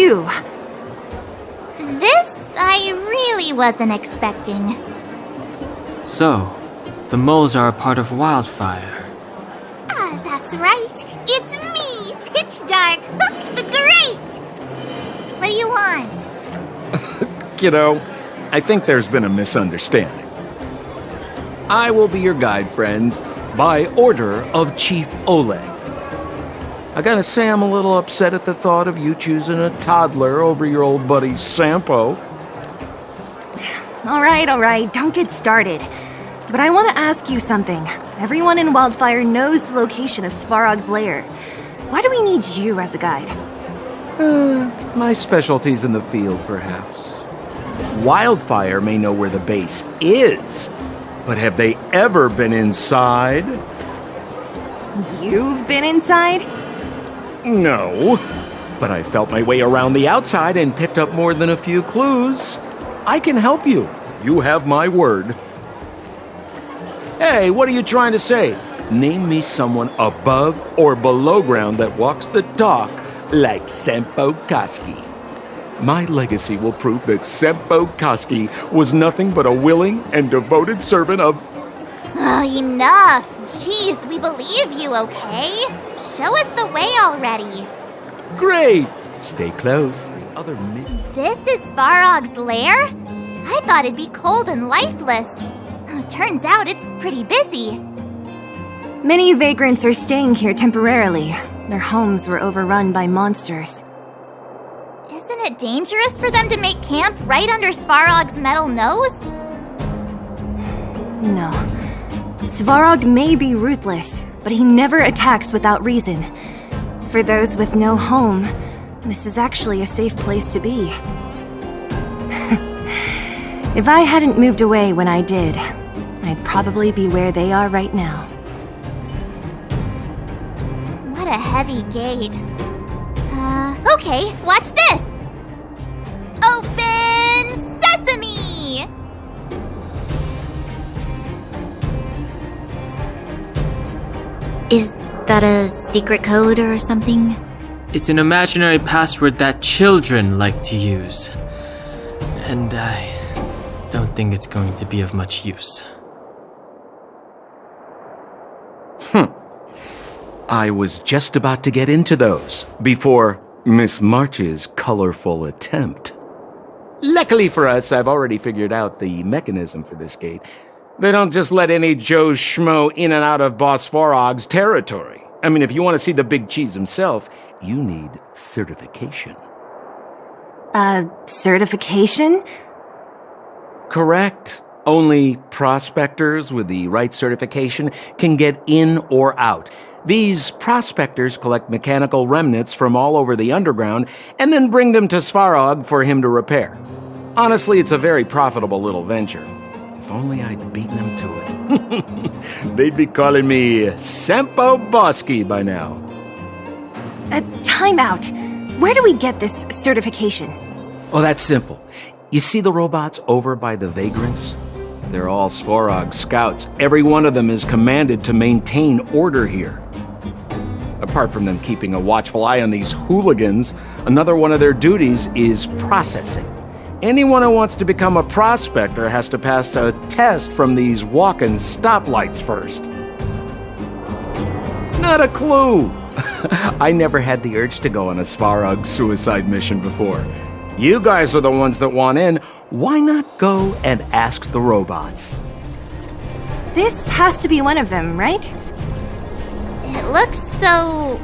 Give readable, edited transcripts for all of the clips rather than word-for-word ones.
you! This I really wasn't expecting. So, the moles are a part of Wildfire. Ah, that's right. It's me, Pitch Dark Hook the Great! What do you want? Kiddo, I think there's been a misunderstanding. I will be your guide, friends, by order of Chief Oleg. I gotta say I'm a little upset at the thought of you choosing a toddler over your old buddy Sampo. All right, don't get started. But I want to ask you something. Everyone in Wildfire knows the location of Svarog's lair. Why do we need you as a guide? My specialty's in the field, perhaps. Wildfire may know where the base is, but have they ever been inside? You've been inside? No, but I felt my way around the outside and picked up more than a few clues. I can help you. You have my word. Hey, what are you trying to say? Name me someone above or below ground that walks the talk like Sempo Koski. My legacy will prove that Sempo Koski was nothing but a willing and devoted servant of... Oh, enough! Jeez, we believe you, okay? Show us the way already. Great! Stay close. Other This is Svarog's lair? I thought it'd be cold and lifeless. Turns out it's pretty busy. Many vagrants are staying here temporarily. Their homes were overrun by monsters. Isn't it dangerous for them to make camp right under Svarog's metal nose? No. Svarog may be ruthless, but he never attacks without reason. For those with no home, this is actually a safe place to be. If I hadn't moved away when I did, I'd probably be where they are right now. What a heavy gate. Okay, watch this! Open sesame! Is that a secret code or something? It's an imaginary password that children like to use. And I don't think it's going to be of much use. I was just about to get into those before Miss March's colorful attempt. Luckily for us, I've already figured out the mechanism for this gate. They don't just let any Joe Schmo in and out of Boss Svarog's territory. I mean, if you want to see the big cheese himself, you need certification. Certification? Correct. Only prospectors with the right certification can get in or out. These prospectors collect mechanical remnants from all over the underground and then bring them to Svarog for him to repair. Honestly, it's a very profitable little venture. If only I'd beaten them to it. They'd be calling me Sempo Bosky by now. Time out. Where do we get this certification? Oh, that's simple. You see the robots over by the vagrants? They're all Svarog scouts. Every one of them is commanded to maintain order here. Apart from them keeping a watchful eye on these hooligans, another one of their duties is processing. Anyone who wants to become a prospector has to pass a test from these walk-in stoplights first. Not a clue. I never had the urge to go on a Svarog suicide mission before. You guys are the ones that want in. Why not go and ask the robots? This has to be one of them, right? It looks so...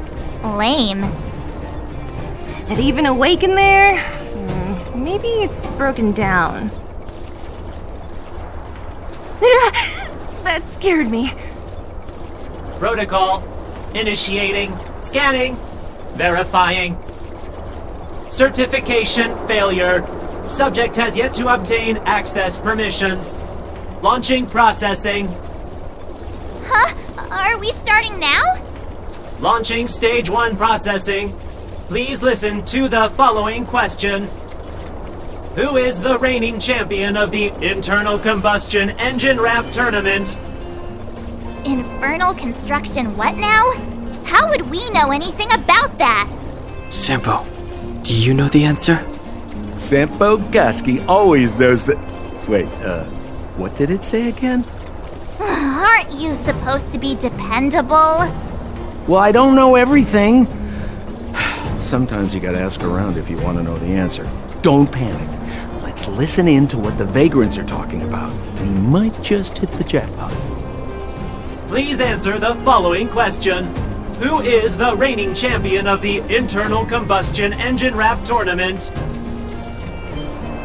lame. Is it even awake in there? Maybe it's broken down. That scared me. Protocol. Initiating. Scanning. Verifying. Certification failure. Subject has yet to obtain access permissions. Launching processing. Huh? Are we starting now? Launching stage 1 processing. Please listen to the following question. Who is the reigning champion of the Internal Combustion Engine Ramp Tournament? Infernal construction what now? How would we know anything about that? Simpo, Do you know the answer? Sampo Gaski always knows that... Wait, what did it say again? Aren't you supposed to be dependable? Well, I don't know everything. Sometimes you gotta ask around if you want to know the answer. Don't panic. Let's listen in to what the vagrants are talking about. We might just hit the jackpot. Please answer the following question. Who is the reigning champion of the Internal Combustion Engine Rap Tournament?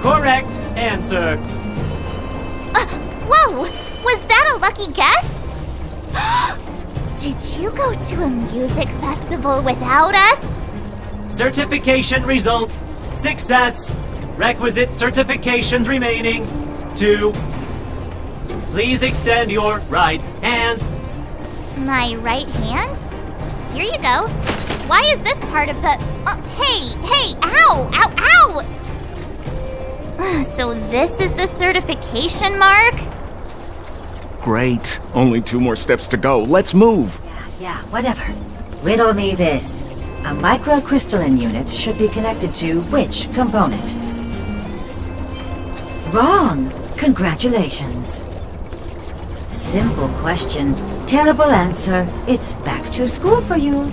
Correct answer. Whoa! Was that a lucky guess? Did you go to a music festival without us? Certification result. Success. Requisite certifications remaining. 2. Please extend your right hand. My right hand? Here you go. Why is this part of the... hey, ow, ow, ow! So this is the certification mark? Great. Only 2 more steps to go. Let's move. Yeah, whatever. Riddle me this. A microcrystalline unit should be connected to which component? Wrong. Congratulations. Simple question. Terrible answer. It's back to school for you.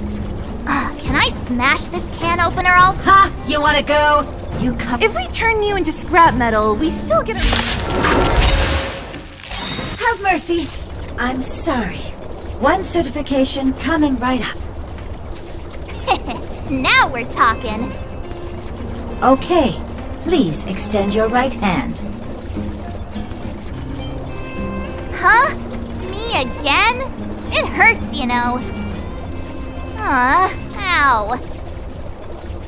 Can I smash this can opener all... Ha! You wanna go? You come... If we turn you into scrap metal, we still get a... Have mercy. I'm sorry. 1 certification coming right up. Now we're talking. Okay. Please extend your right hand. Huh? Me again? It hurts, you know. Ow.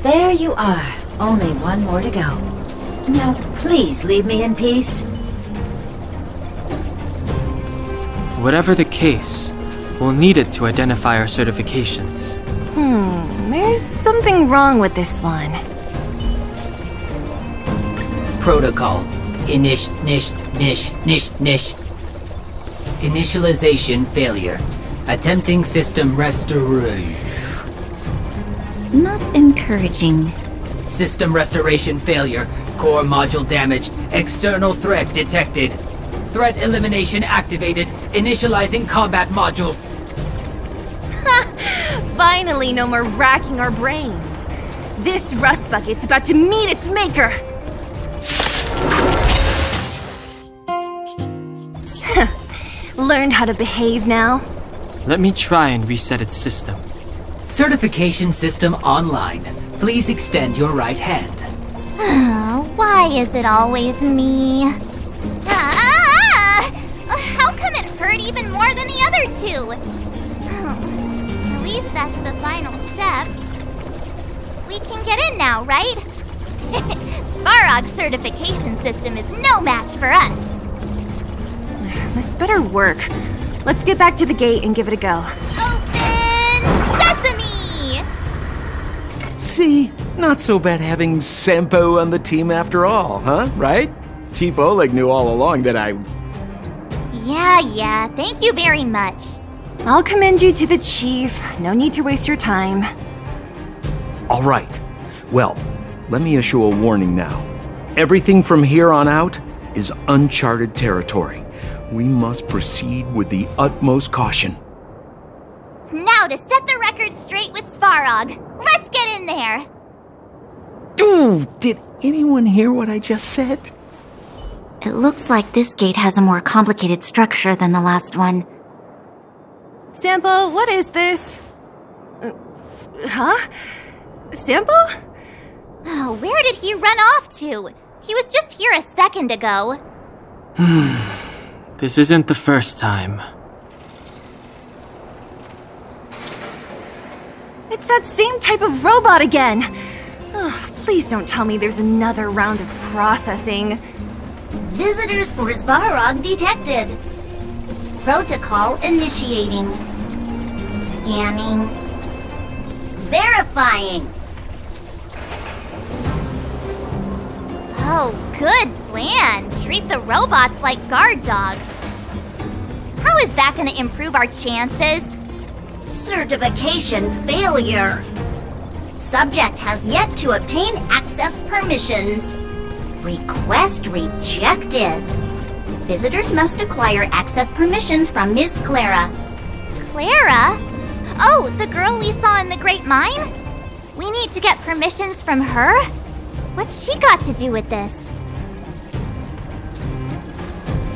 There you are. Only 1 more to go. Now, please leave me in peace. Whatever the case, we'll need it to identify our certifications. There's something wrong with this one. Protocol. Initialization failure. Attempting system restoration. Not encouraging. System restoration failure. Core module damaged. External threat detected. Threat elimination activated. Initializing combat module. Finally, no more racking our brains. This rust bucket's about to meet its maker. Learned how to behave now? Let me try and reset its system. Certification system online. Please extend your right hand. Why is it always me? How come it hurt even more than the other 2? At least that's the final step. We can get in now, right? Svarog's certification system is no match for us. This better work. Let's get back to the gate and give it a go. Open sesame! See? Not so bad having Sampo on the team after all, huh? Right? Chief Oleg knew all along that I... Yeah, thank you very much. I'll commend you to the chief. No need to waste your time. All right. Well, let me issue a warning now. Everything from here on out is uncharted territory. We must proceed with the utmost caution. Now to set the record straight with Svarog. Let's get in there. Dude, did anyone hear what I just said? It looks like this gate has a more complicated structure than the last one. Sampo, what is this? Huh? Sampo? Oh, where did he run off to? He was just here a second ago. This isn't the first time. It's that same type of robot again. Ugh, please don't tell me there's another round of processing. Visitors for Svarog detected. Protocol initiating. Scanning. Verifying. Oh, good plan. Treat the robots like guard dogs. How is that going to improve our chances? Certification failure. Subject has yet to obtain access permissions. Request rejected. Visitors must acquire access permissions from Miss Clara. Clara? Oh, the girl we saw in the Great Mine? We need to get permissions from her? What's she got to do with this?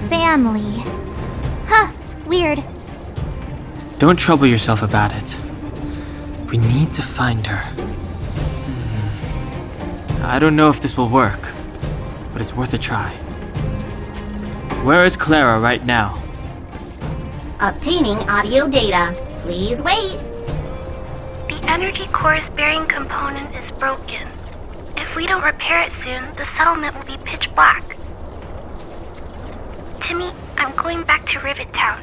Family. Huh, weird. Don't trouble yourself about it. We need to find her. I don't know if this will work, but it's worth a try. Where is Clara right now? Obtaining audio data. Please wait. The energy core's bearing component is broken. If we don't repair it soon, the settlement will be pitch black. Timmy, I'm going back to Rivet Town.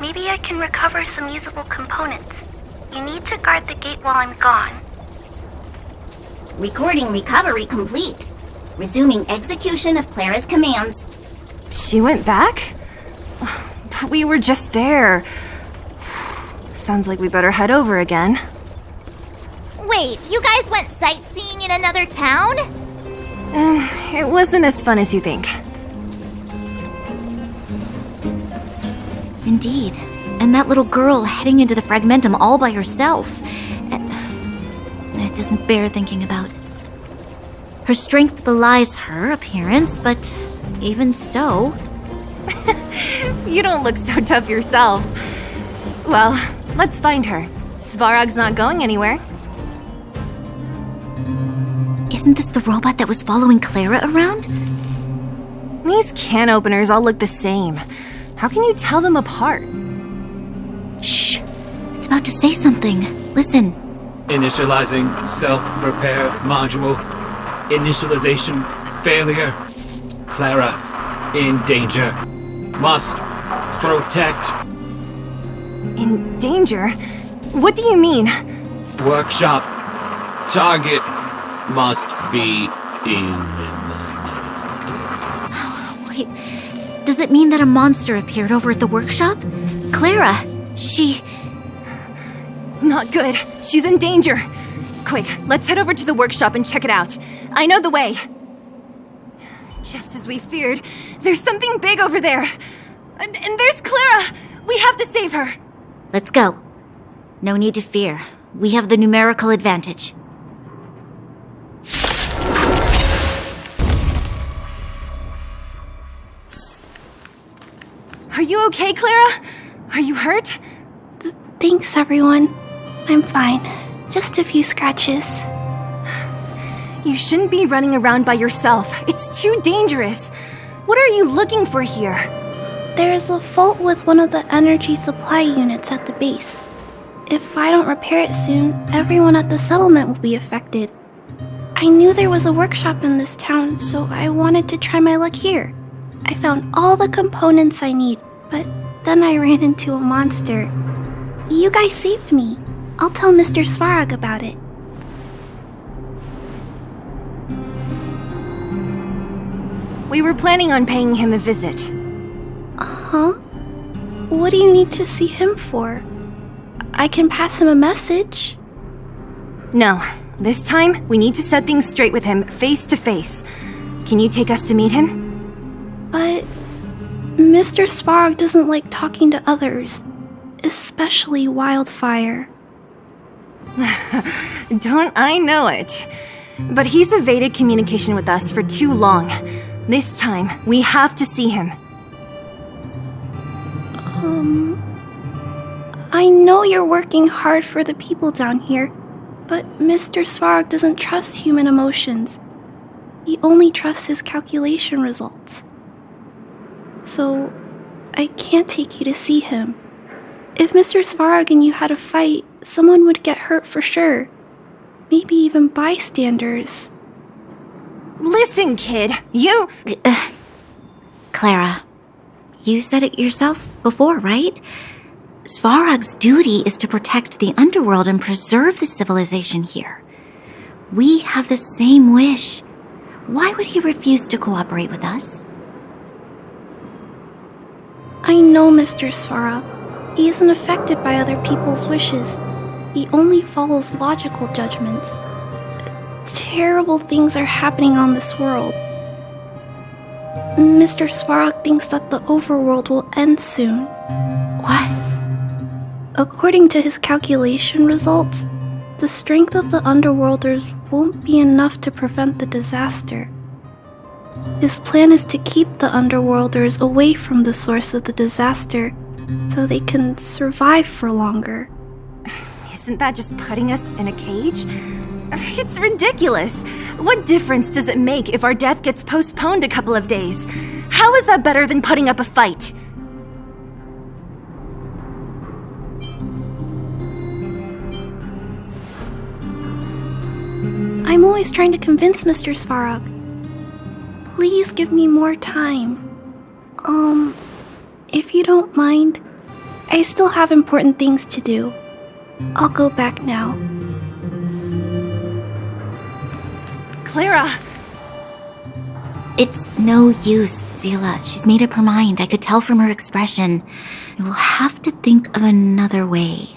Maybe I can recover some usable components. You need to guard the gate while I'm gone. Recording recovery complete. Resuming execution of Clara's commands. She went back? But we were just there. Sounds like we better head over again. Wait, you guys went sightseeing in another town? It wasn't as fun as you think. Indeed. And that little girl heading into the Fragmentum all by herself. It doesn't bear thinking about. Her strength belies her appearance, but even so... You don't look so tough yourself. Well, let's find her. Svarog's not going anywhere. Isn't this the robot that was following Clara around? These can openers all look the same. How can you tell them apart? Shh. It's about to say something. Listen. Initializing self-repair module. Initialization failure. Clara in danger. Must protect. In danger? What do you mean? Workshop. Target must be eliminated. Wait, does it mean that a monster appeared over at the workshop? Clara, she... Not good. She's in danger. Quick, let's head over to the workshop and check it out. I know the way. Just as we feared, there's something big over there. And there's Clara! We have to save her! Let's go. No need to fear. We have the numerical advantage. Are you okay, Clara? Are you hurt? Thanks, everyone. I'm fine. Just a few scratches. You shouldn't be running around by yourself. It's too dangerous. What are you looking for here? There's a fault with one of the energy supply units at the base. If I don't repair it soon, everyone at the settlement will be affected. I knew there was a workshop in this town, so I wanted to try my luck here. I found all the components I need, but then I ran into a monster. You guys saved me. I'll tell Mr. Svarog about it. We were planning on paying him a visit. Huh? What do you need to see him for? I can pass him a message. No, this time we need to set things straight with him face to face. Can you take us to meet him? But Mr. Svarog doesn't like talking to others, especially Wildfire. Don't I know it? But he's evaded communication with us for too long. This time, we have to see him. I know you're working hard for the people down here, but Mr. Svarog doesn't trust human emotions. He only trusts his calculation results. So, I can't take you to see him. If Mr. Svarog and you had a fight, someone would get hurt for sure. Maybe even bystanders. Listen, kid, you... Clara, you said it yourself before, right? Svarog's duty is to protect the underworld and preserve the civilization here. We have the same wish. Why would he refuse to cooperate with us? I know Mr. Svarog. He isn't affected by other people's wishes. He only follows logical judgments. terrible things are happening on this world. Mr. Svarog thinks that the overworld will end soon. What? According to his calculation results, the strength of the Underworlders won't be enough to prevent the disaster. His plan is to keep the Underworlders away from the source of the disaster so they can survive for longer. Isn't that just putting us in a cage? It's ridiculous. What difference does it make if our death gets postponed a couple of days? How is that better than putting up a fight? I'm always trying to convince Mr. Svarog. Please give me more time. If you don't mind, I still have important things to do. I'll go back now. Clara! It's no use, Zila. She's made up her mind. I could tell from her expression. We'll have to think of another way.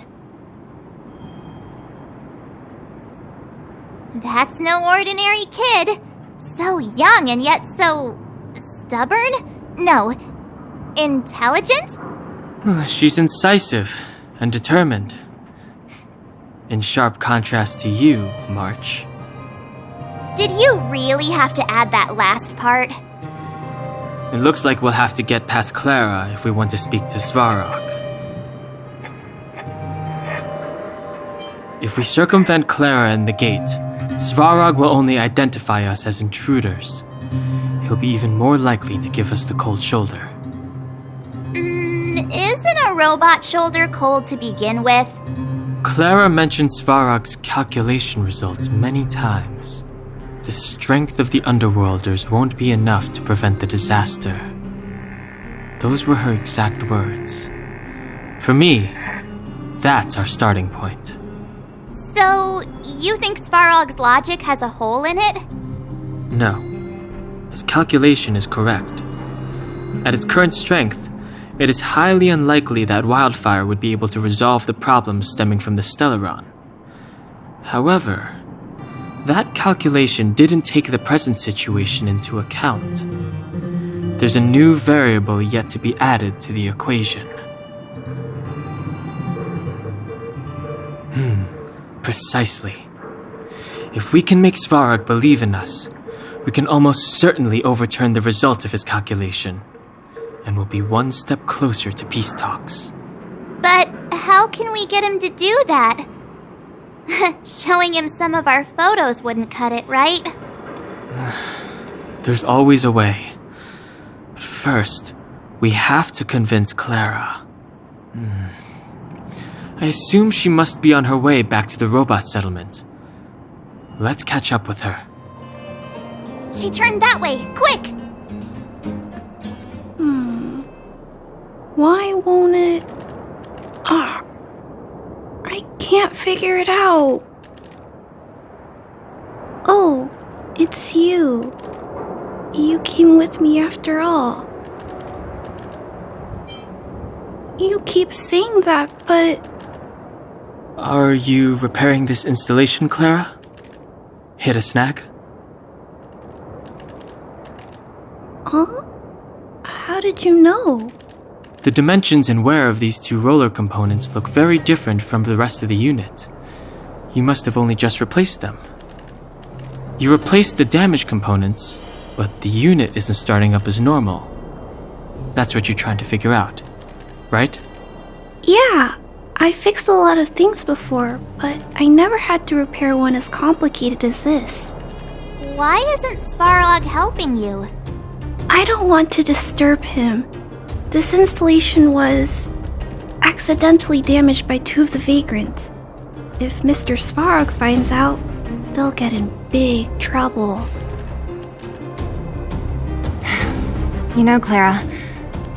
That's no ordinary kid. So young and yet so stubborn? No, intelligent? She's incisive and determined. In sharp contrast to you, March. Did you really have to add that last part? It looks like we'll have to get past Clara if we want to speak to Svarog. If we circumvent Clara and the gate, Svarog will only identify us as intruders. He'll be even more likely to give us the cold shoulder. Isn't a robot shoulder cold to begin with? Clara mentioned Svarog's calculation results many times. The strength of the Underworlders won't be enough to prevent the disaster. Those were her exact words. For me, that's our starting point. So, you think Svarog's logic has a hole in it? No. His calculation is correct. At its current strength, it is highly unlikely that Wildfire would be able to resolve the problems stemming from the Stellaron. However, that calculation didn't take the present situation into account. There's a new variable yet to be added to the equation. Precisely. If we can make Svarog believe in us, we can almost certainly overturn the result of his calculation, and we'll be one step closer to peace talks. But how can we get him to do that? Showing him some of our photos wouldn't cut it, right? There's always a way. But first, we have to convince Clara. I assume she must be on her way back to the robot settlement. Let's catch up with her. She turned that way, quick! Why won't it... I can't figure it out. Oh, it's you. You came with me after all. You keep saying that, but... Are you repairing this installation, Clara? Hit a snag? Huh? How did you know? The dimensions and wear of these two roller components look very different from the rest of the unit. You must have only just replaced them. You replaced the damaged components, but the unit isn't starting up as normal. That's what you're trying to figure out, right? Yeah, I fixed a lot of things before, but I never had to repair one as complicated as this. Why isn't Svarog helping you? I don't want to disturb him. This installation was accidentally damaged by two of the vagrants. If Mr. Svarog finds out, they'll get in big trouble. You know, Clara,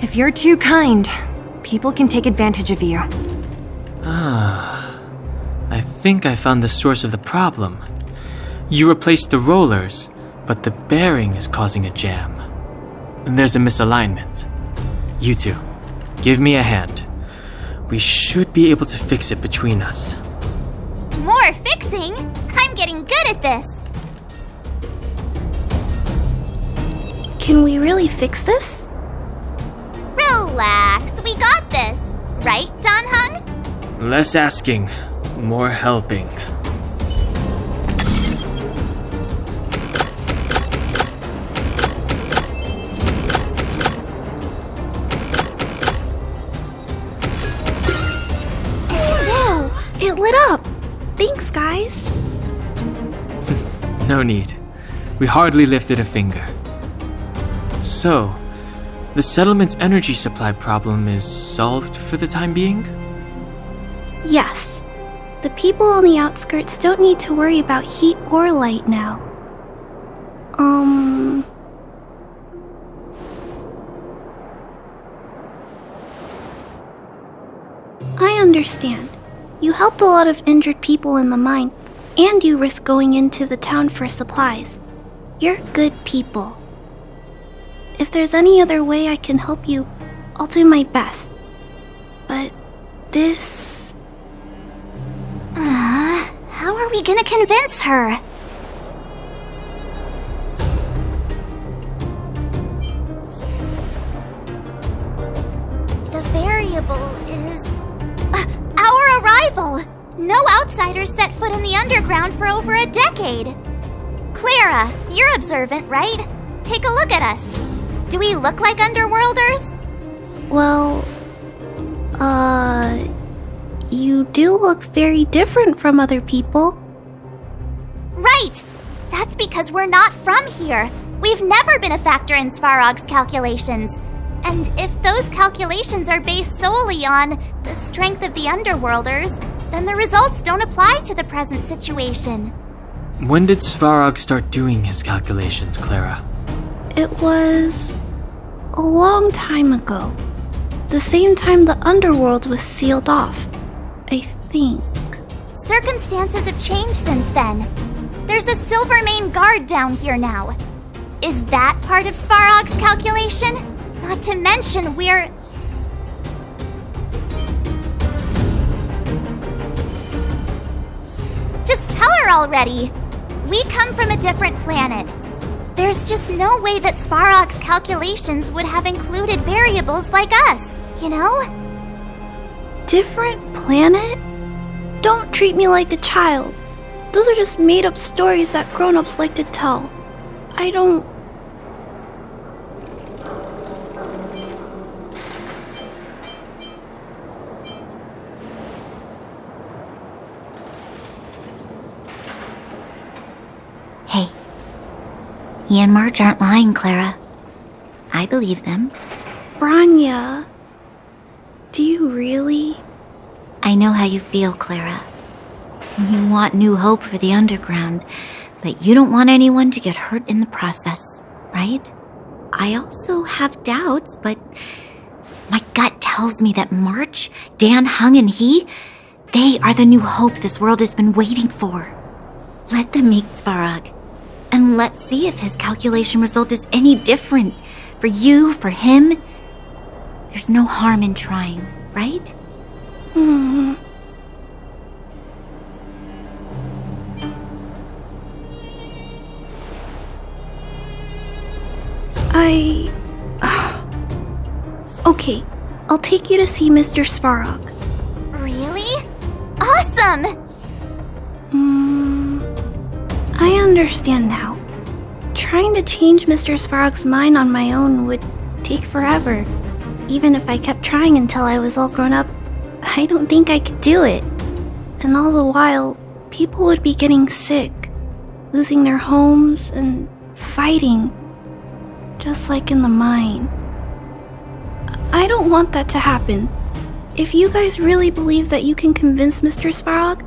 if you're too kind, people can take advantage of you. I think I found the source of the problem. You replaced the rollers, but the bearing is causing a jam. There's a misalignment. You two, give me a hand. We should be able to fix it between us. More fixing? I'm getting good at this. Can we really fix this? Relax, we got this. Right, Don Hung? Less asking, more helping. Whoa! It lit up! Thanks, guys. No need. We hardly lifted a finger. So, the settlement's energy supply problem is solved for the time being? Yes. The people on the outskirts don't need to worry about heat or light now. I understand. You helped a lot of injured people in the mine, and you risked going into the town for supplies. You're good people. If there's any other way I can help you, I'll do my best. But this... How are we gonna convince her? The variable is... our arrival! No outsiders set foot in the underground for over a decade. Clara, you're observant, right? Take a look at us. Do we look like underworlders? Well, you do look very different from other people. Right! That's because we're not from here. We've never been a factor in Svarog's calculations. And if those calculations are based solely on the strength of the underworlders, then the results don't apply to the present situation. When did Svarog start doing his calculations, Clara? It was a long time ago. The same time the underworld was sealed off, I think. Circumstances have changed since then. There's a Silvermane guard down here now. Is that part of Svarog's calculation? Not to mention we're... Just tell her already! We come from a different planet. There's just no way that Svarog's calculations would have included variables like us, you know? Different planet? Don't treat me like a child. Those are just made-up stories that grown-ups like to tell. I don't... Hey, he and Marge aren't lying, Clara. I believe them. Branya, do you really? I know how you feel, Clara. You want new hope for the underground, but you don't want anyone to get hurt in the process, right? I also have doubts, but my gut tells me that March, Dan Hung, and they are the new hope this world has been waiting for. Let them meet Svarog, and let's see if his calculation result is any different. For you, for him, there's no harm in trying, right? Okay, I'll take you to see Mr. Svarog. Really? Awesome! I understand now. Trying to change Mr. Svarog's mind on my own would take forever. Even if I kept trying until I was all grown up, I don't think I could do it. And all the while, people would be getting sick, losing their homes, and fighting. Just like in the mine. I don't want that to happen. If you guys really believe that you can convince Mr. Svarog,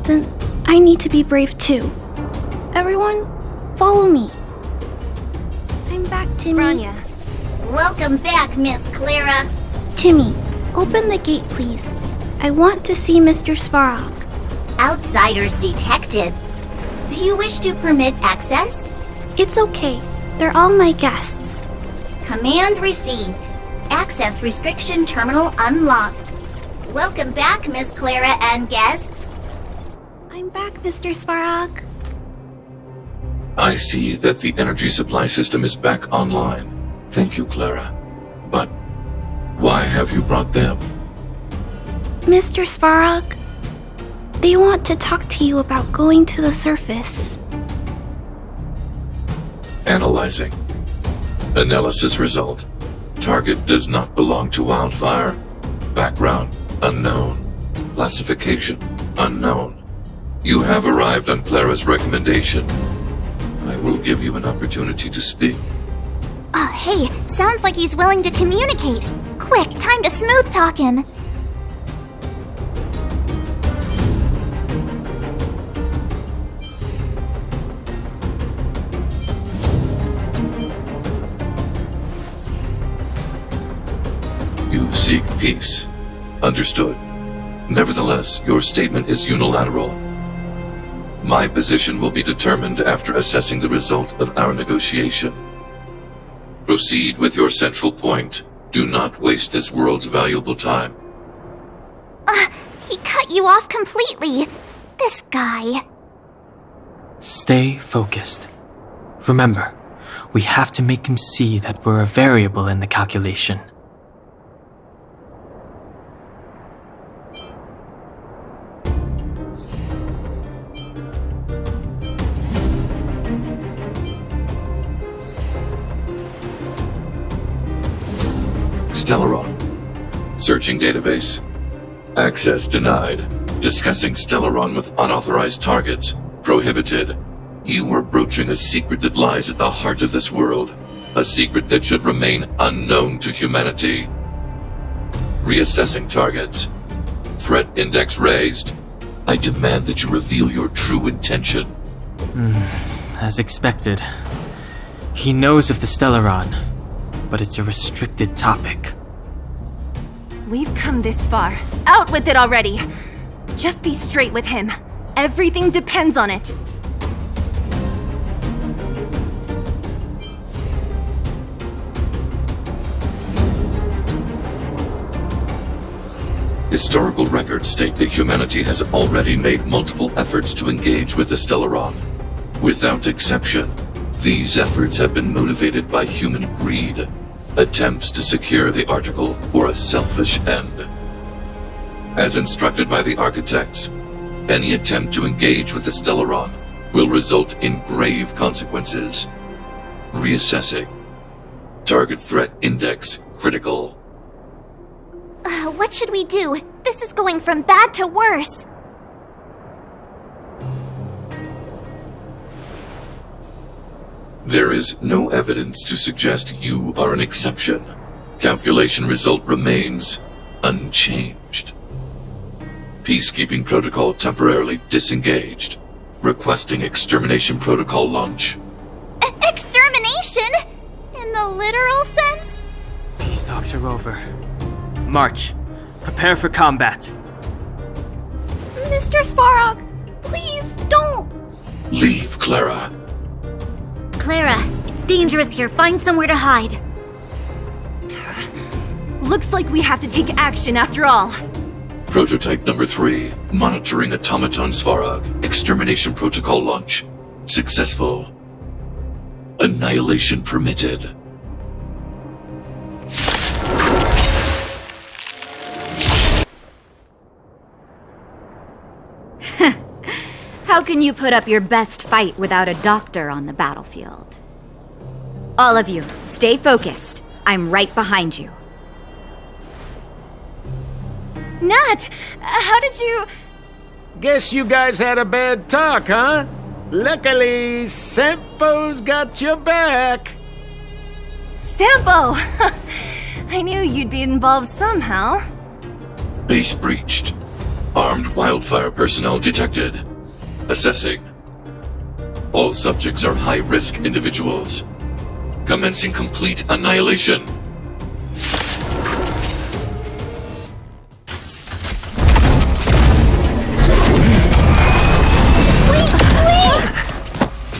then I need to be brave too. Everyone, follow me. I'm back, Timmy. Branya. Welcome back, Miss Clara. Timmy, open the gate, please. I want to see Mr. Svarog. Outsiders detected. Do you wish to permit access? It's okay. They're all my guests. Command received. Access restriction terminal unlocked. Welcome back, Miss Clara and guests. I'm back, Mr. Svarog. I see that the energy supply system is back online. Thank you, Clara. But why have you brought them? Mr. Svarog, they want to talk to you about going to the surface. Analyzing. Analysis result. Target does not belong to Wildfire. Background unknown. Classification unknown. You have arrived on Clara's recommendation. I will give you an opportunity to speak. Oh, hey, sounds like he's willing to communicate. Quick, time to smooth talk him. You seek peace. Understood. Nevertheless, your statement is unilateral. My position will be determined after assessing the result of our negotiation. Proceed with your central point. Do not waste this world's valuable time. He cut you off completely. This guy. Stay focused. Remember, we have to make him see that we're a variable in the calculation. Stellaron. Searching database. Access denied. Discussing Stellaron with unauthorized targets. Prohibited. You are broaching a secret that lies at the heart of this world. A secret that should remain unknown to humanity. Reassessing targets. Threat index raised. I demand that you reveal your true intention. As expected. He knows of the Stellaron, but it's a restricted topic. We've come this far. Out with it already! Just be straight with him. Everything depends on it. Historical records state that humanity has already made multiple efforts to engage with the Stellaron. Without exception, these efforts have been motivated by human greed, attempts to secure the article for a selfish end. As instructed by the architects, any attempt to engage with the Stellaron will result in grave consequences. Reassessing. Target threat index critical. What should we do? This is going from bad to worse. There is no evidence to suggest you are an exception. Calculation result remains unchanged. Peacekeeping protocol temporarily disengaged. Requesting extermination protocol launch. Extermination? In the literal sense? Peace talks are over. March. Prepare for combat. Mr. Svarog, please don't! Leave, Clara. Clara, it's dangerous here. Find somewhere to hide. Looks like we have to take action after all. Prototype number 3. Monitoring automaton Svarog. Extermination protocol launch. Successful. Annihilation permitted. How can you put up your best fight without a doctor on the battlefield? All of you, stay focused. I'm right behind you. Nat, how did you... Guess you guys had a bad talk, huh? Luckily, Sampo's got your back. Sampo! I knew you'd be involved somehow. Base breached. Armed wildfire personnel detected. Assessing. All subjects are high-risk individuals. Commencing complete annihilation.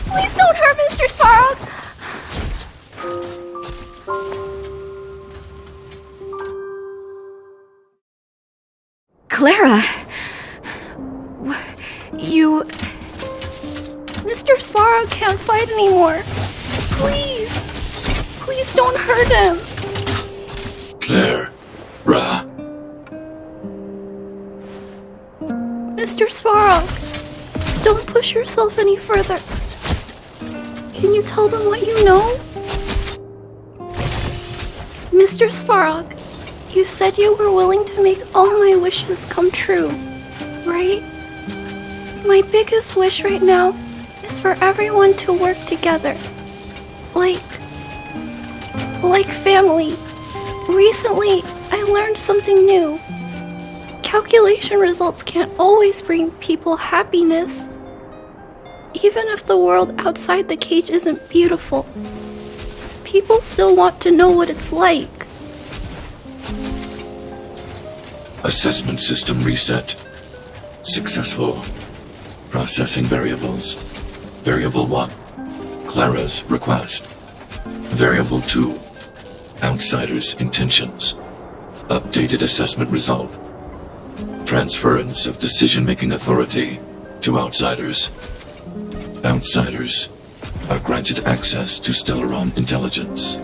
Please don't hurt Mr. Svarog! Clara! You... Mr. Svarog can't fight anymore. Please. Please don't hurt him. Claire. Ra. Mr. Svarog, don't push yourself any further. Can you tell them what you know? Mr. Svarog, you said you were willing to make all my wishes come true, right? My biggest wish right now is for everyone to work together. Like family. Recently, I learned something new. Calculation results can't always bring people happiness. Even if the world outside the cage isn't beautiful, people still want to know what it's like. Assessment system reset. Successful. Processing variables. Variable 1. Clara's request. Variable 2. Outsider's intentions. Updated assessment result. Transference of decision-making authority to outsiders. Outsiders are granted access to Stellaron intelligence.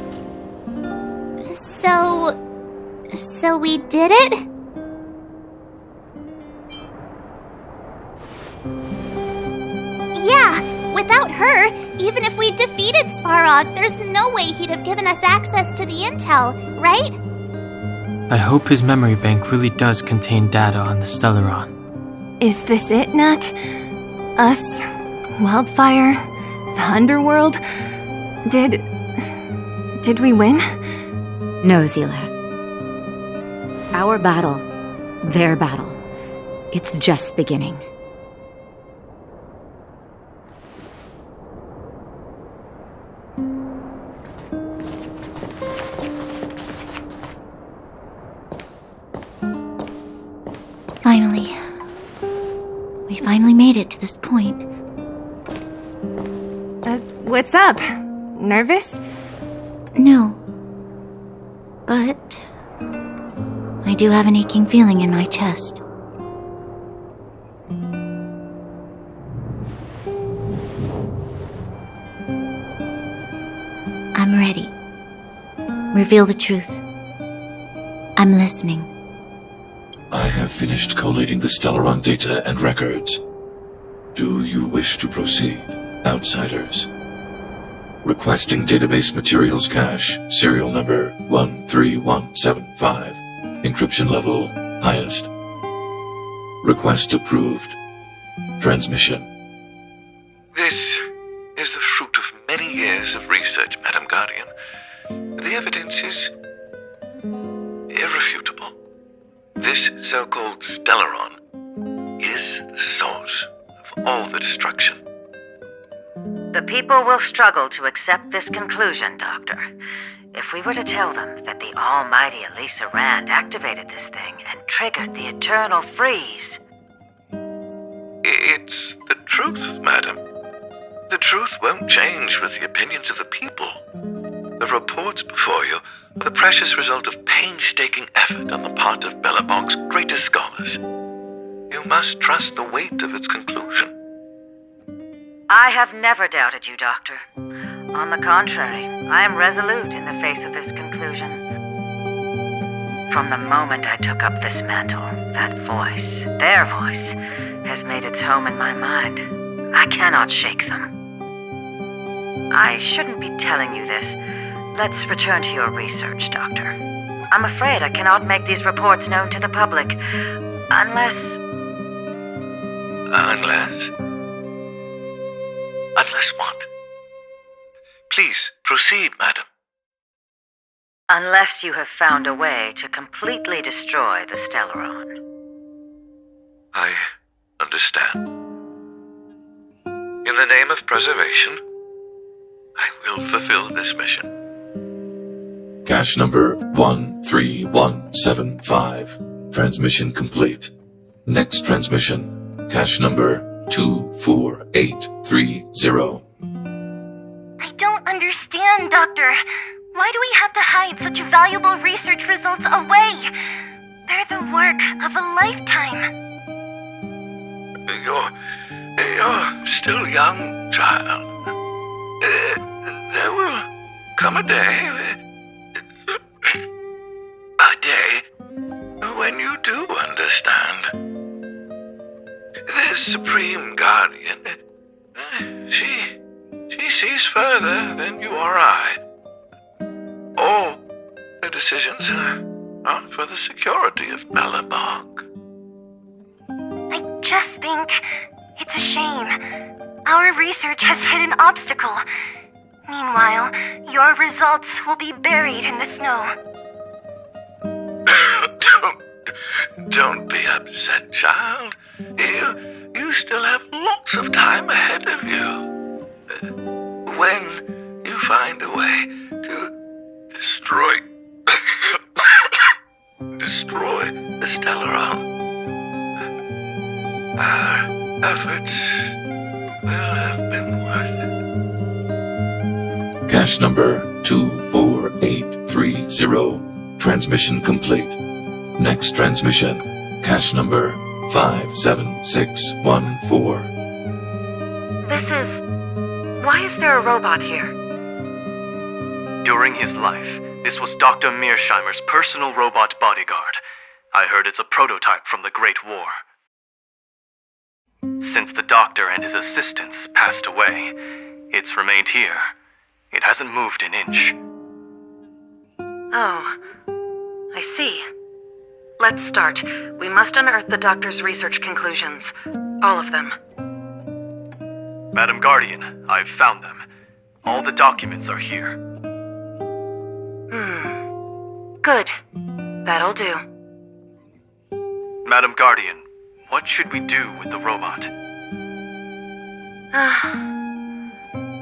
So we did it? Yeah, without her, even if we defeated Svarog, there's no way he'd have given us access to the intel, right? I hope his memory bank really does contain data on the Stellaron. Is this it, Nat? Us? Wildfire? The underworld? Did we win? No, Zila. Our battle, their battle, it's just beginning. Finally. We finally made it to this point. What's up? Nervous? No. But I do have an aching feeling in my chest. I'm ready. Reveal the truth. I'm listening. I have finished collating the Stellaron data and records. Do you wish to proceed, outsiders? Requesting database materials cache, serial number 13175. Encryption level, highest. Request approved. Transmission. This is the fruit of many years of research, Madam Guardian. The evidence is irrefutable. This so-called Stellaron is the source of all the destruction. The people will struggle to accept this conclusion, Doctor. If we were to tell them that the almighty Elisa Rand activated this thing and triggered the eternal freeze. It's the truth, madam. The truth won't change with the opinions of the people. The reports before you are the precious result of painstaking effort on the part of Belobog's greatest scholars. You must trust the weight of its conclusion. I have never doubted you, Doctor. On the contrary, I am resolute in the face of this conclusion. From the moment I took up this mantle, that voice, their voice, has made its home in my mind. I cannot shake them. I shouldn't be telling you this. Let's return to your research, Doctor. I'm afraid I cannot make these reports known to the public, unless... Unless what? Please, proceed, madam. Unless you have found a way to completely destroy the Stellaron. I understand. In the name of preservation, I will fulfill this mission. Cache number 13175. Transmission complete. Next transmission. Cache number 24830. I don't understand, Doctor. Why do we have to hide such valuable research results away? They're the work of a lifetime. You're still young, child. There will come a day when you do understand. This Supreme Guardian, she sees further than you or I. All her decisions are for the security of Belobog. I just think it's a shame. Our research has hit an obstacle. Meanwhile, your results will be buried in the snow. Don't be upset, child. You still have lots of time ahead of you. When you find a way to destroy the Stellaron, our efforts will have been worth it. Cache number 24830. Transmission complete. Next transmission. Cache number 57614. Why is there a robot here? During his life, this was Dr. Mearsheimer's personal robot bodyguard. I heard it's a prototype from the Great War. Since the doctor and his assistants passed away, it's remained here. It hasn't moved an inch. Oh, I see. Let's start. We must unearth the doctor's research conclusions. All of them. Madam Guardian, I've found them. All the documents are here. Good. That'll do. Madam Guardian, what should we do with the robot?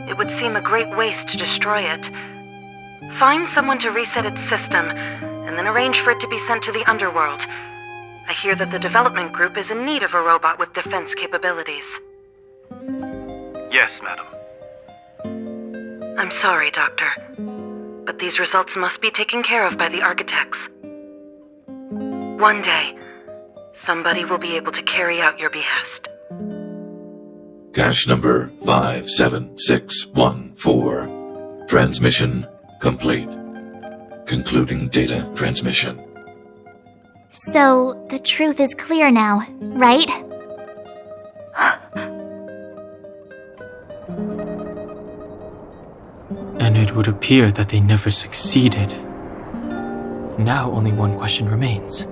It would seem a great waste to destroy it. Find someone to reset its system, and then arrange for it to be sent to the underworld. I hear that the development group is in need of a robot with defense capabilities. Yes, madam. I'm sorry, Doctor, but these results must be taken care of by the architects. One day, somebody will be able to carry out your behest. Cache number 57614. Transmission complete. Concluding data transmission. So, the truth is clear now, right? And it would appear that they never succeeded. Now only one question remains.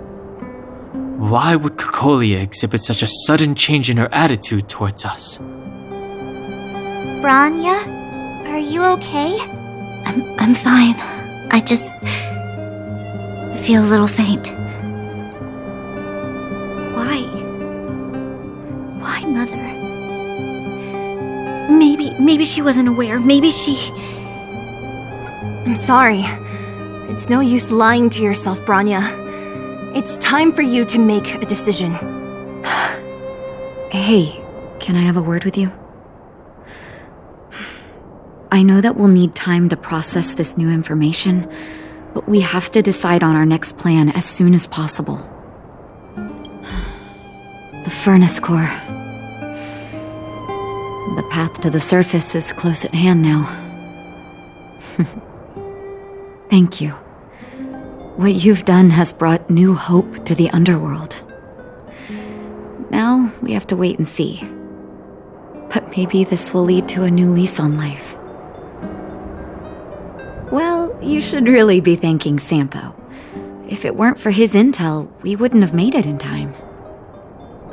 Why would Cocolia exhibit such a sudden change in her attitude towards us? Branya, are you okay? I'm fine. I just feel a little faint. Why, Mother? Maybe she wasn't aware. Maybe she... I'm sorry. It's no use lying to yourself, Branya. It's time for you to make a decision. Hey, can I have a word with you? I know that we'll need time to process this new information, but we have to decide on our next plan as soon as possible. The furnace core. The path to the surface is close at hand now. Thank you. What you've done has brought new hope to the underworld. Now we have to wait and see. But maybe this will lead to a new lease on life. Well, you should really be thanking Sampo. If it weren't for his intel, we wouldn't have made it in time.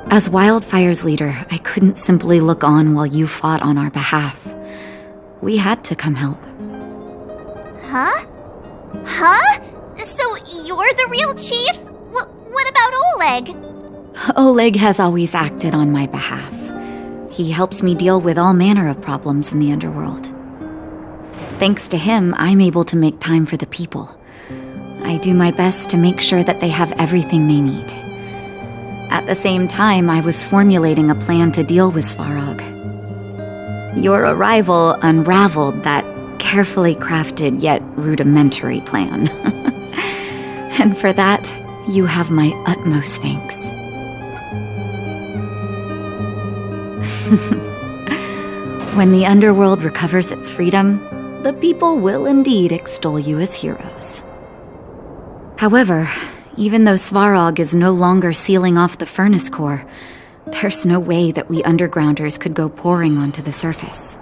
As Wildfire's leader, I couldn't simply look on while you fought on our behalf. We had to come help. Huh? So you're the real chief? What about Oleg? Oleg has always acted on my behalf. He helps me deal with all manner of problems in the underworld. Thanks to him, I'm able to make time for the people. I do my best to make sure that they have everything they need. At the same time, I was formulating a plan to deal with Svarog. Your arrival unraveled that carefully crafted yet rudimentary plan. And for that, you have my utmost thanks. When the underworld recovers its freedom, the people will indeed extol you as heroes. However, even though Svarog is no longer sealing off the furnace core, there's no way that we undergrounders could go pouring onto the surface.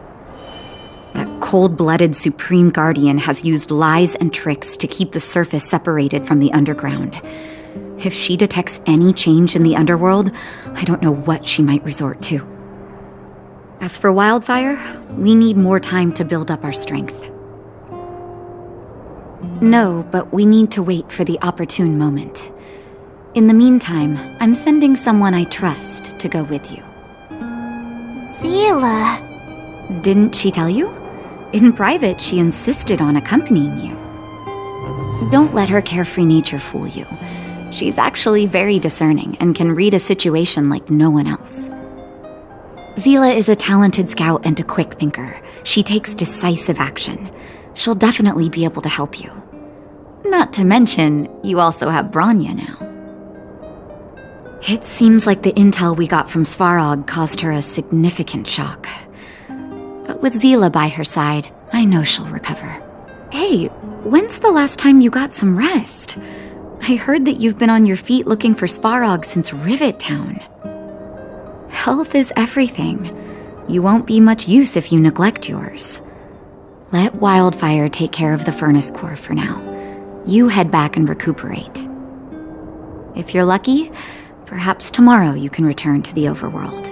That cold-blooded Supreme Guardian has used lies and tricks to keep the surface separated from the underground. If she detects any change in the underworld, I don't know what she might resort to. As for Wildfire, we need more time to build up our strength. No, but we need to wait for the opportune moment. In the meantime, I'm sending someone I trust to go with you. Zila. Didn't she tell you? In private, she insisted on accompanying you. Don't let her carefree nature fool you. She's actually very discerning and can read a situation like no one else. Zila is a talented scout and a quick thinker. She takes decisive action. She'll definitely be able to help you. Not to mention, you also have Branya now. It seems like the intel we got from Svarog caused her a significant shock. But with Zila by her side, I know she'll recover. Hey, when's the last time you got some rest? I heard that you've been on your feet looking for Svarog since Rivet Town. Health is everything. You won't be much use if you neglect yours. Let Wildfire take care of the furnace core for now. You head back and recuperate. If you're lucky, perhaps tomorrow you can return to the overworld.